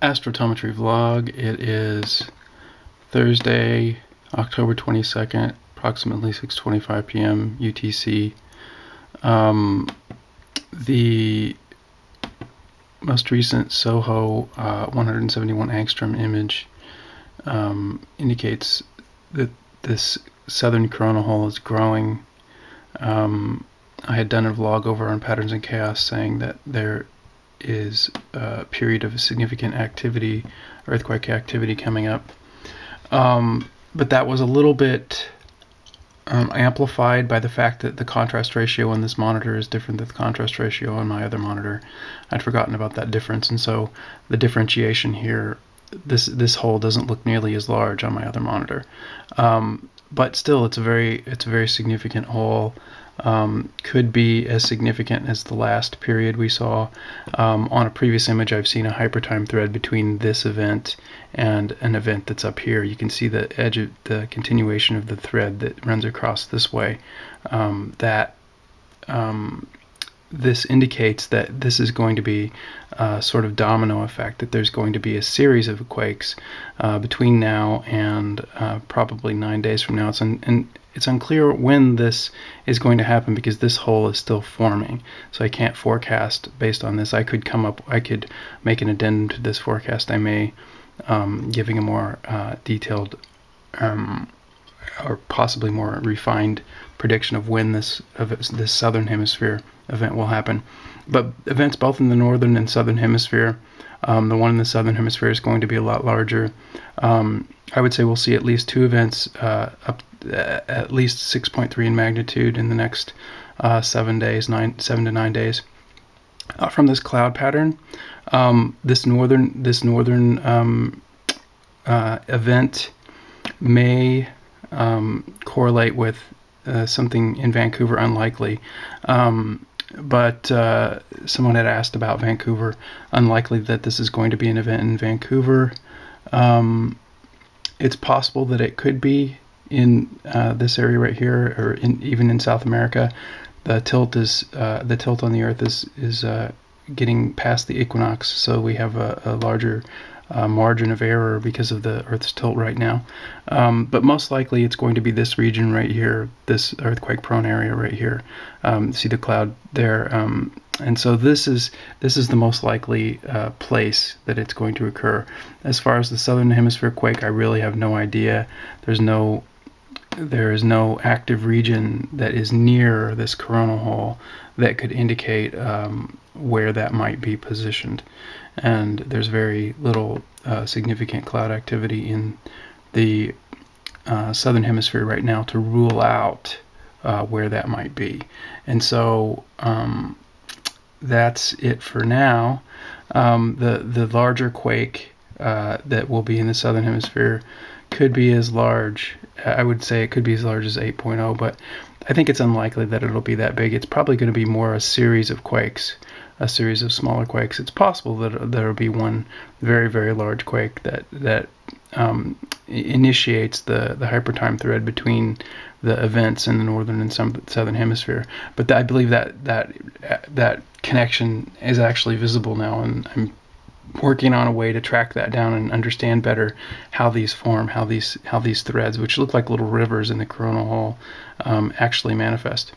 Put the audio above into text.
Astrotometry vlog. It is Thursday, October 22nd, approximately 6:25 p.m. UTC. The most recent SOHO 171 angstrom image indicates that this southern coronal hole is growing. I had done a vlog over on Patterns in Chaos saying that there is a period of significant activity, earthquake activity coming up. But that was a little bit amplified by the fact that the contrast ratio on this monitor is different than the contrast ratio on my other monitor. I'd forgotten about that difference, and so the differentiation here, this hole doesn't look nearly as large on my other monitor. But still, it's a very significant hole. Could be as significant as the last period we saw. On a previous image, I've seen a hypertime thread between this event and an event that's up here. You can see the edge of the continuation of the thread that runs across this way. This indicates that this is going to be a sort of domino effect, that there's going to be a series of quakes between now and probably 9 days from now. It's unclear when this is going to happen because this hole is still forming, so I can't forecast based on this. I could make an addendum to this forecast. I may, giving a more detailed or possibly more refined prediction of when this southern hemisphere event will happen. But events both in the northern and southern hemisphere, the one in the southern hemisphere is going to be a lot larger. I would say we'll see at least two events up at least 6.3 in magnitude in the next 7 to 9 days. From this cloud pattern, this northern event may correlate with something in Vancouver, unlikely. But someone had asked about Vancouver. Unlikely that this is going to be an event in Vancouver. It's possible that it could be in this area right here, or even in South America. The tilt on the Earth is getting past the equinox, so we have a larger margin of error because of the Earth's tilt right now. But most likely it's going to be this region right here, this earthquake-prone area right here. See the cloud there, and so this is the most likely place that it's going to occur. As far as the southern hemisphere quake, I really have no idea. There is no active region that is near this coronal hole that could indicate where that might be positioned, and there's very little significant cloud activity in the southern hemisphere right now to rule out where that might be. And so that's it for now. The larger quake that will be in the southern hemisphere could be as large, I would say it could be as large as 8.0, but I think it's unlikely that it'll be that big. It's probably going to be more a series of quakes, a series of smaller quakes. It's possible that there'll be one very, very large quake that initiates the hypertime thread between the events in the northern and southern hemisphere. But I believe that connection is actually visible now, and I'm working on a way to track that down and understand better how these form, how these threads, which look like little rivers in the coronal hole, actually manifest.